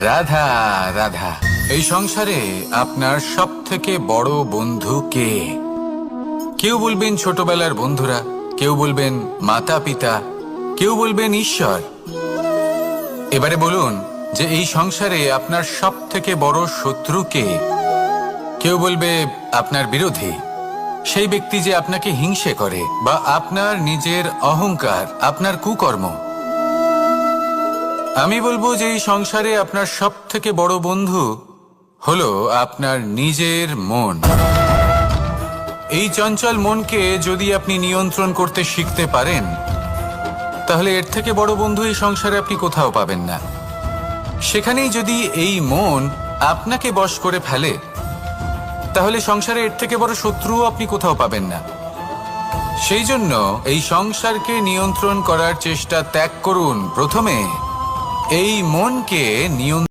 রাধা রাধা, এই সংসারে আপনার সব থেকে বড় বন্ধু কে? কেউ বলবেন ছোটবেলার বন্ধুরা, কেউ বলবেন মাতা পিতা, কেউ বলবেন ঈশ্বর। এবারে বলুন যে এই সংসারে আপনার সব থেকে বড় শত্রু কে? কেউ বলবে আপনার বিরোধী, সেই ব্যক্তি যে আপনাকে হিংসে করে, বা আপনার নিজের অহংকার, আপনার কুকর্ম। আমি বলবো যে এই সংসারে আপনার সব থেকে বড় বন্ধু হলো আপনার নিজের মন। এই চঞ্চল মনকে যদি আপনি নিয়ন্ত্রণ করতে শিখতে পারেন, তাহলে এর থেকে বড় বন্ধু এই সংসারে আপনি কোথাও পাবেন না। সেখানেই যদি এই মন আপনাকে বশ করে ফেলে, তাহলে সংসারে এর থেকে বড় শত্রুও আপনি কোথাও পাবেন না। সেই জন্য এই সংসারকে নিয়ন্ত্রণ করার চেষ্টা ত্যাগ করুন। প্রথমে এই মনকে নিয়ন্ত্রণ